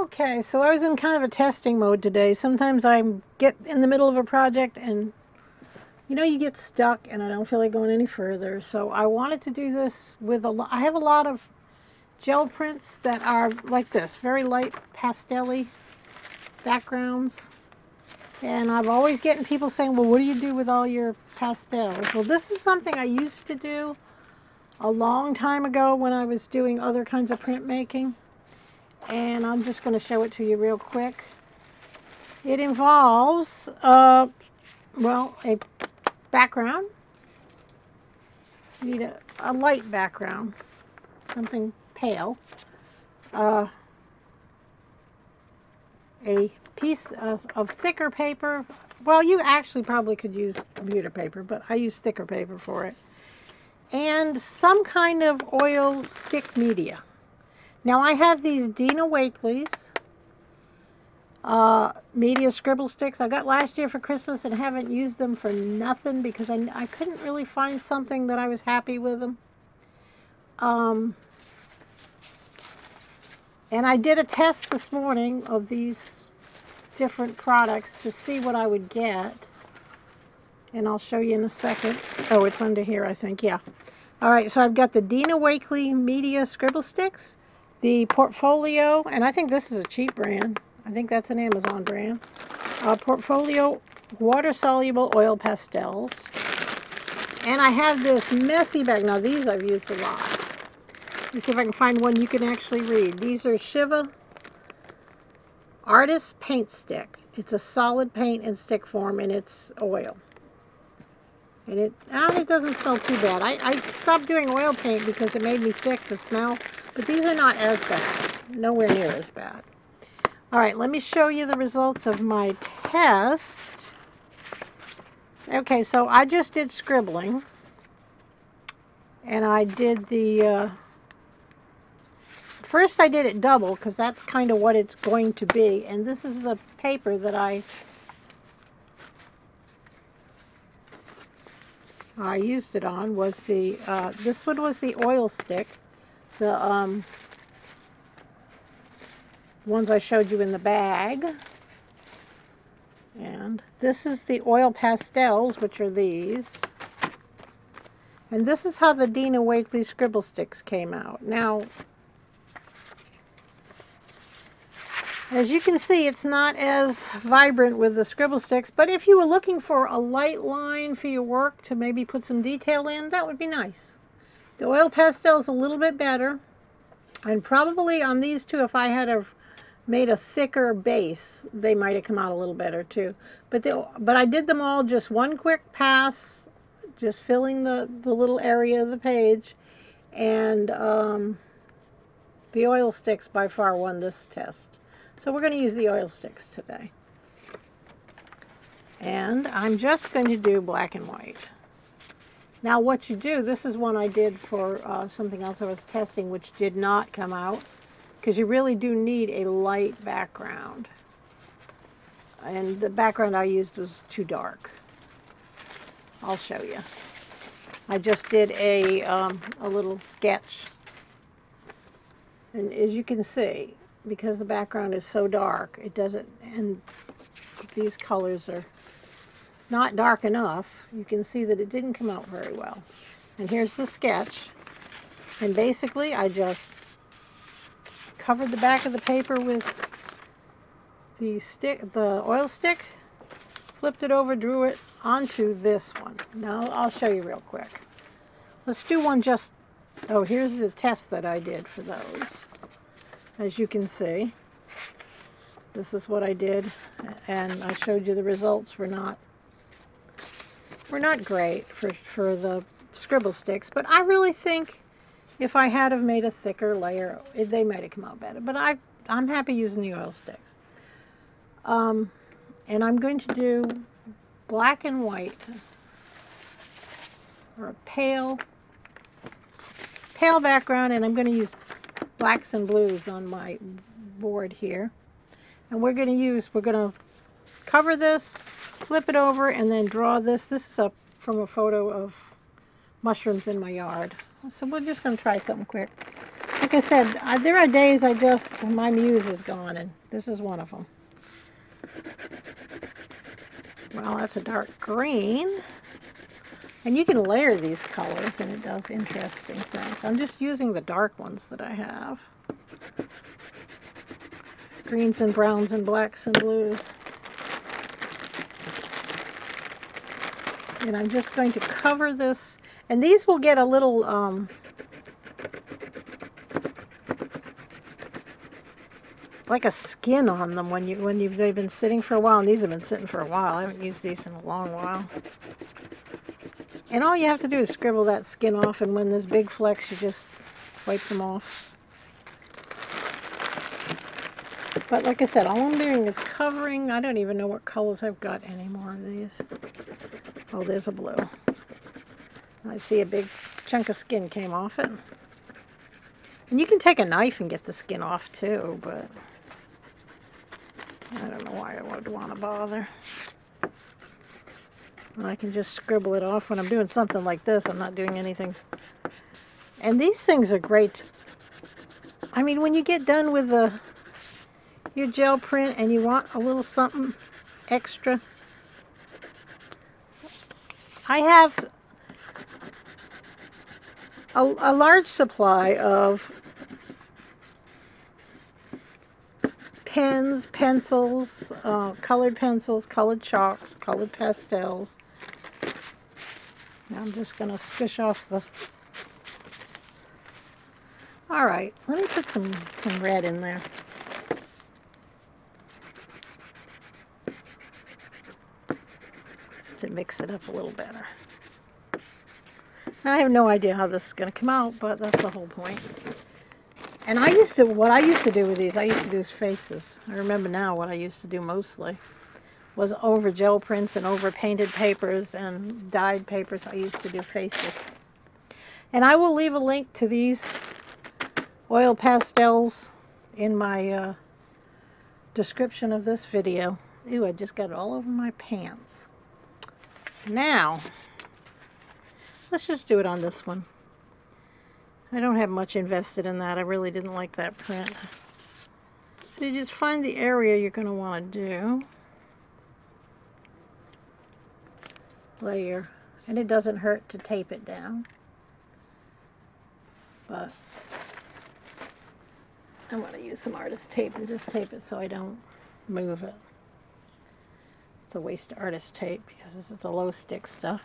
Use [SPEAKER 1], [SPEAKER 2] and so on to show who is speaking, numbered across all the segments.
[SPEAKER 1] Okay, so I was in kind of a testing mode today. Sometimes I get in the middle of a project and you get stuck and I don't feel like going any further. So I wanted to do this with I have a lot of gel prints that are like this, very light pastel-y backgrounds. And I've always getting people saying, well, what do you do with all your pastels? Well, this is something I used to do a long time ago when I was doing other kinds of printmaking. And I'm just going to show it to you real quick. It involves, well, a background. You need a light background, something pale. A piece of thicker paper. Well, you actually probably could use computer paper, but I use thicker paper for it. And some kind of oil stick media. Now I have these Dina Wakley's media scribble sticks I got last year for Christmas and haven't used them for nothing because I couldn't really find something that I was happy with them. And I did a test this morning of these different products to see what I would get. And I'll show you in a second. Oh, it's under here, I think. Yeah. All right, so I've got the Dina Wakley media scribble sticks, the Portfolio, and I think this is a cheap brand. I think that's an Amazon brand. Portfolio water-soluble oil pastels. And I have this messy bag. Now, these I've used a lot. Let me see if I can find one you can actually read. These are Shiva Artist Paint Stick. It's a solid paint in stick form, and it's oil. And it doesn't smell too bad. I stopped doing oil paint because it made me sick, the smell. But these are not as bad. Nowhere near as bad. All right, let me show you the results of my test. Okay, so I just did scribbling. And I did the... first I did it double because that's kind of what it's going to be. And this is the paper that I used it on. Was the this one was the oil stick. The ones I showed you in the bag. And this is the oil pastels, which are these. And this is how the Dina Wakley scribble sticks came out. Now, as you can see, it's not as vibrant with the scribble sticks, but if you were looking for a light line for your work to maybe put some detail in, that would be nice. The oil pastel is a little bit better, and probably on these two, if I had have made a thicker base, they might have come out a little better too. But I did them all just one quick pass, just filling the little area of the page, and the oil sticks by far won this test. So we're going to use the oil sticks today. And I'm just going to do black and white. Now what you do, this is one I did for something else I was testing, which did not come out, because you really do need a light background. And the background I used was too dark. I'll show you. I just did a little sketch. And as you can see, because the background is so dark, it doesn't, and these colors are not dark enough, you can see that it didn't come out very well. And here's the sketch. And basically, I just covered the back of the paper with the oil stick, flipped it over, drew it onto this one. Now, I'll show you real quick. Let's do one just, oh, here's the test that I did for those. As you can see, this is what I did, and I showed you the results were not great for the scribble sticks, but I really think if I had have made a thicker layer, they might have come out better. But I'm happy using the oil sticks. And I'm going to do black and white, or a pale background, and I'm going to use blacks and blues on my board here. And we're going to cover this, flip it over, and then draw this. This is from a photo of mushrooms in my yard. So we're just going to try something quick. Like I said, there are days my muse is gone, and this is one of them. Well, that's a dark green. And you can layer these colors, and it does interesting things. I'm just using the dark ones that I have. Greens and browns and blacks and blues. And I'm just going to cover this. And these will get a little, like a skin on them when they've been sitting for a while. And these have been sitting for a while. I haven't used these in a long while. And all you have to do is scribble that skin off, and when there's big flecks, you just wipe them off. But like I said, all I'm doing is covering. I don't even know what colors I've got anymore of these. Oh, there's a blue. I see a big chunk of skin came off it. And you can take a knife and get the skin off too, but I don't know why I would want to bother. I can just scribble it off when I'm doing something like this. I'm not doing anything. And these things are great. I mean, when you get done with your gel print and you want a little something extra, I have a large supply of pens, pencils, colored chalks, colored pastels. Now I'm just going to squish off the... All right, let me put some red in there. Just to mix it up a little better. Now, I have no idea how this is going to come out, but that's the whole point. And what I used to do with these, I used to do is faces. I remember now what I used to do mostly was over gel prints and over painted papers and dyed papers. I used to do faces. And I will leave a link to these oil pastels in my description of this video. Ew, I just got it all over my pants. Now, let's just do it on this one. I don't have much invested in that. I really didn't like that print. So you just find the area you're going to want to do. Layer. And it doesn't hurt to tape it down. But I want to use some artist tape and just tape it so I don't move it. It's a waste of artist tape because this is the low stick stuff.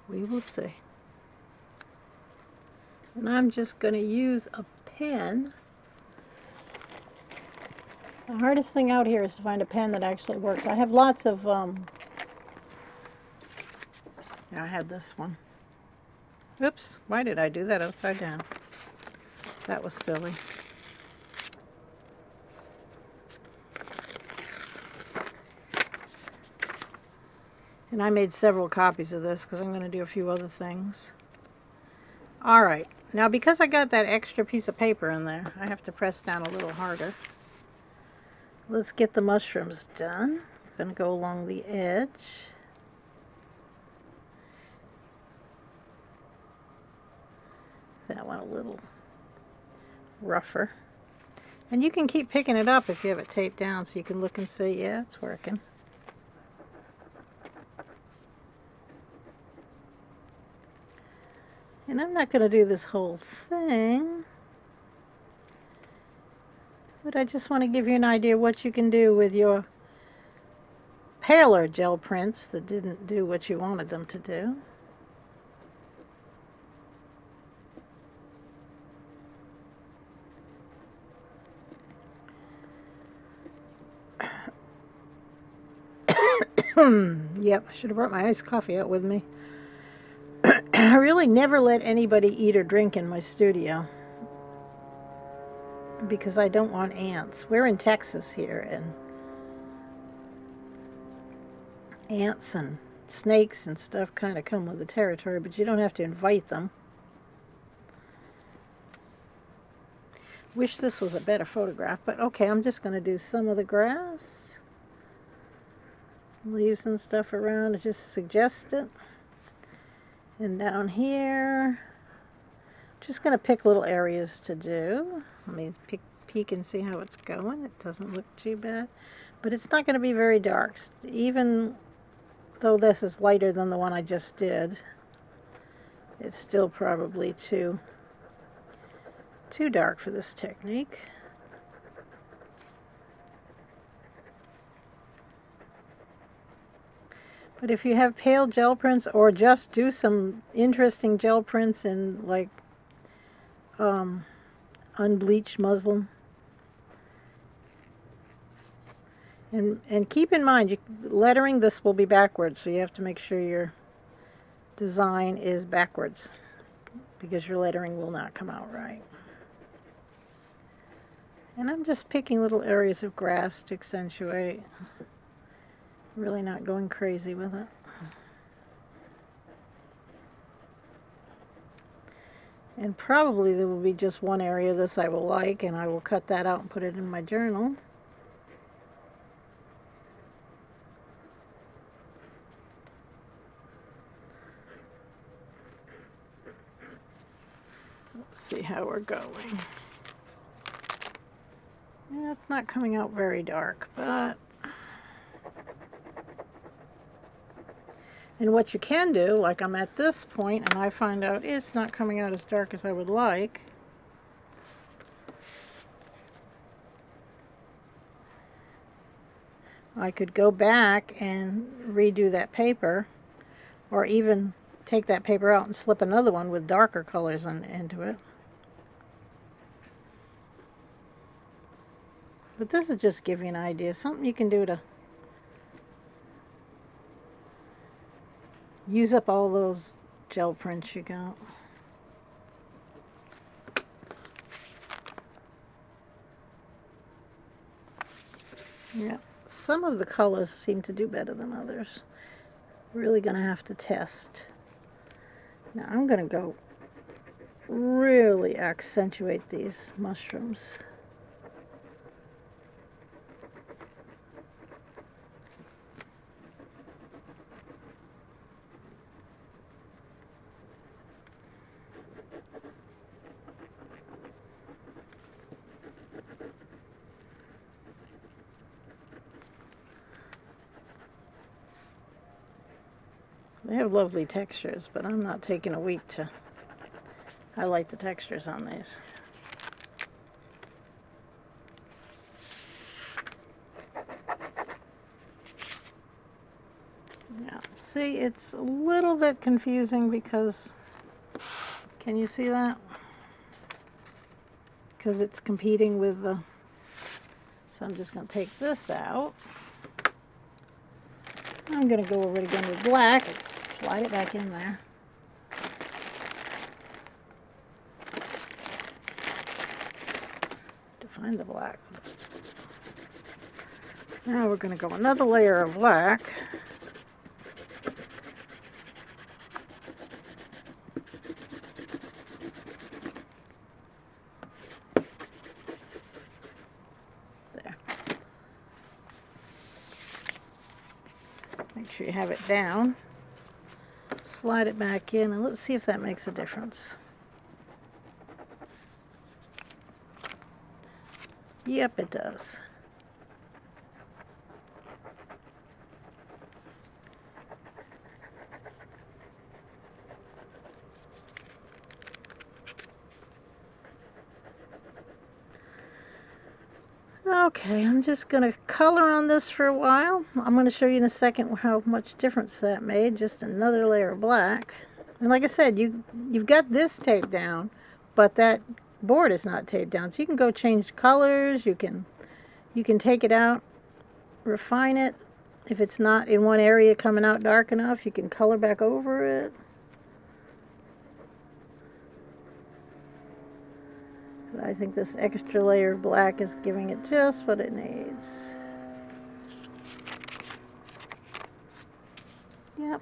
[SPEAKER 1] We will see. And I'm just going to use a pen. The hardest thing out here is to find a pen that actually works. I have lots of, I had this one. Oops, why did I do that upside down? That was silly. And I made several copies of this because I'm going to do a few other things. Alright, now because I got that extra piece of paper in there, I have to press down a little harder. Let's get the mushrooms done. I'm going to go along the edge. That one a little rougher. And you can keep picking it up if you have it taped down so you can look and see, yeah, it's working. And I'm not going to do this whole thing, but I just want to give you an idea what you can do with your paler gel prints that didn't do what you wanted them to do. Yep, I should have brought my iced coffee out with me. I really never let anybody eat or drink in my studio because I don't want ants. We're in Texas here, and ants and snakes and stuff kind of come with the territory, but you don't have to invite them. Wish this was a better photograph, but okay, I'm just going to do some of the grass. leaves and stuff around to just suggest it. And down here, just going to pick little areas to do. Let me peek and see how it's going. It doesn't look too bad, but it's not going to be very dark. Even though this is lighter than the one I just did, it's still probably too dark for this technique. But if you have pale gel prints, or just do some interesting gel prints in like unbleached muslin, and keep in mind, lettering this will be backwards, so you have to make sure your design is backwards, because your lettering will not come out right. And I'm just picking little areas of grass to accentuate. Really not going crazy with it. And probably there will be just one area of this I will like, and I will cut that out and put it in my journal. Let's see how we're going. Yeah, it's not coming out very dark, but... And what you can do, like I'm at this point and I find out it's not coming out as dark as I would like, I could go back and redo that paper, or even take that paper out and slip another one with darker colors into it. But this is just give you an idea, something you can do to use up all those gel prints you got. Yeah, some of the colors seem to do better than others. Really gonna have to test. Now I'm gonna go really accentuate these mushrooms. They have lovely textures, but I'm not taking a week to highlight the textures on these. Yeah, see, it's a little bit confusing because, can you see that? Because it's competing with the, so I'm just going to take this out. I'm going to go over it again with black and slide it back in there. To find the black. Now we're going to go another layer of black. There. Make sure you have it down. Slide it back in, and let's see if that makes a difference. Yep, it does. Okay, I'm just going to color on this for a while. I'm going to show you in a second how much difference that made. Just another layer of black. And like I said, you've got this taped down, but that board is not taped down. So you can go change colors. You can take it out, refine it. If it's not in one area coming out dark enough, you can color back over it. I think this extra layer of black is giving it just what it needs. Yep.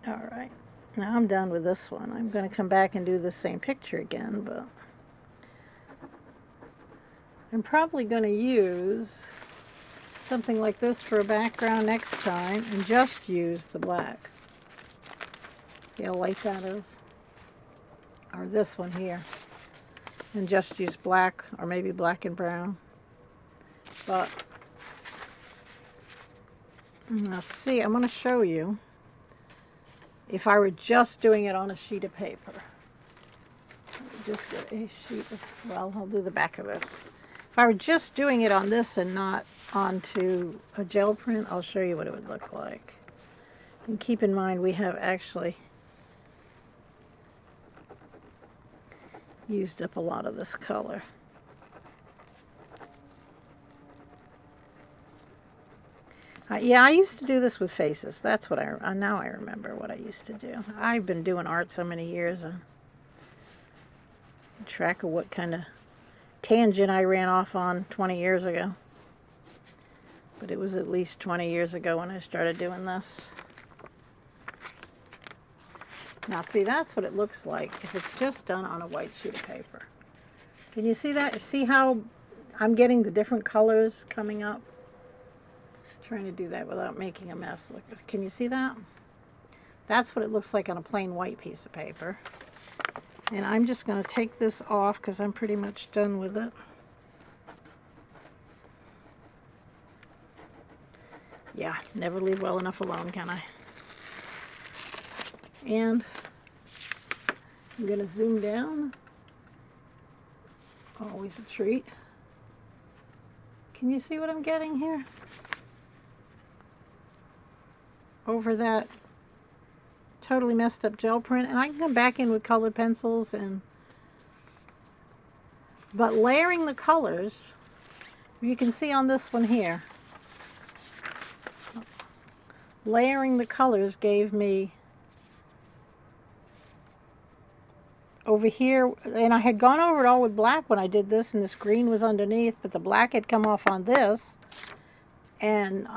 [SPEAKER 1] All right. Now I'm done with this one. I'm going to come back and do the same picture again, but I'm probably going to use something like this for a background next time and just use the black. See how light that is? Or this one here. And just use black, or maybe black and brown. But now see, I'm going to show you if I were just doing it on a sheet of paper. Just get a sheet of, well, I'll do the back of this. If I were just doing it on this and not onto a gel print, I'll show you what it would look like. And keep in mind, we have actually used up a lot of this color. Yeah, I used to do this with faces. That's what now I remember what I used to do. I've been doing art so many years. Track of what kind of tangent I ran off on 20 years ago. But it was at least 20 years ago when I started doing this. Now see, that's what it looks like if it's just done on a white sheet of paper. Can you see that? See how I'm getting the different colors coming up? Trying to do that without making a mess. Look, can you see that? That's what it looks like on a plain white piece of paper. And I'm just going to take this off because I'm pretty much done with it. Yeah, never leave well enough alone, can I? And I'm going to zoom down. Always a treat. Can you see what I'm getting here? Over that totally messed up gel print, and I can come back in with colored pencils but layering the colors, you can see on this one here, layering the colors gave me over here, and I had gone over it all with black when I did this, and this green was underneath, but the black had come off on this, and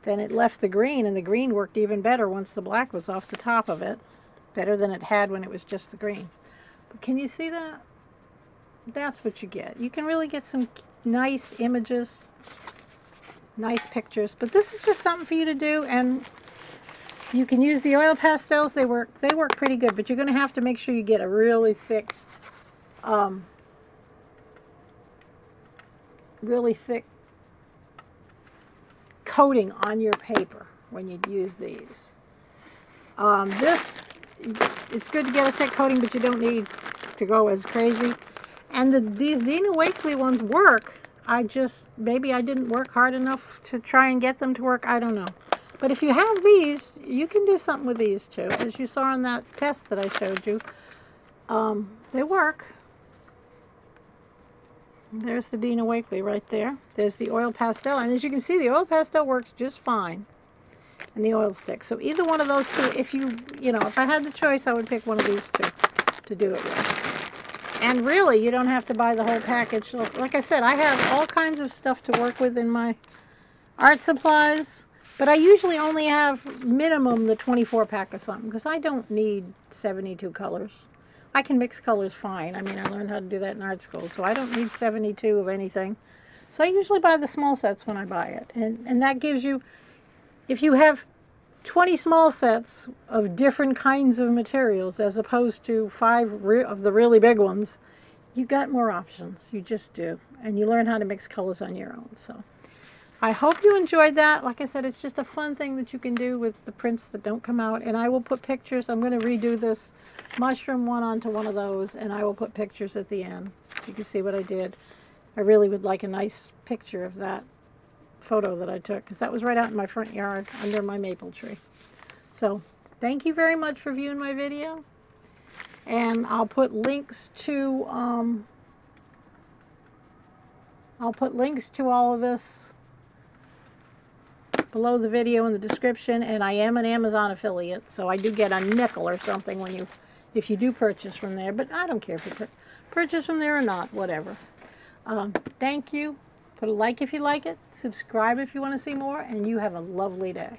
[SPEAKER 1] then it left the green, and the green worked even better once the black was off the top of it. Better than it had when it was just the green. But can you see that? That's what you get. You can really get some nice images, nice pictures. But this is just something for you to do, and you can use the oil pastels. They work pretty good, but you're going to have to make sure you get a really thick coating on your paper when you use these. It's good to get a thick coating, but you don't need to go as crazy. And these Dina Wakley ones work. Maybe I didn't work hard enough to try and get them to work. I don't know. But if you have these, you can do something with these too. As you saw in that test that I showed you, they work. There's the Dina Wakley right there. There's the oil pastel. And as you can see, the oil pastel works just fine. And the oil stick. So either one of those two, if I had the choice, I would pick one of these two to do it with. And really, you don't have to buy the whole package. Like I said, I have all kinds of stuff to work with in my art supplies. But I usually only have minimum the 24 pack or something, because I don't need 72 colors. I can mix colors fine. I mean, I learned how to do that in art school, so I don't need 72 of anything. So I usually buy the small sets when I buy it. And that gives you, if you have 20 small sets of different kinds of materials as opposed to 5 of the really big ones, you got more options. You just do. And you learn how to mix colors on your own. So I hope you enjoyed that. Like I said, it's just a fun thing that you can do with the prints that don't come out. And I will put pictures. I'm going to redo this mushroom one onto one of those, and I will put pictures at the end. You can see what I did. I really would like a nice picture of that photo that I took, because that was right out in my front yard under my maple tree. So thank you very much for viewing my video, and I'll put links to all of this below the video in the description. And I am an Amazon affiliate, so I do get a nickel or something if you do purchase from there, but I don't care if you purchase from there or not, whatever. Thank you. Put a like if you like it, subscribe if you want to see more, and you have a lovely day.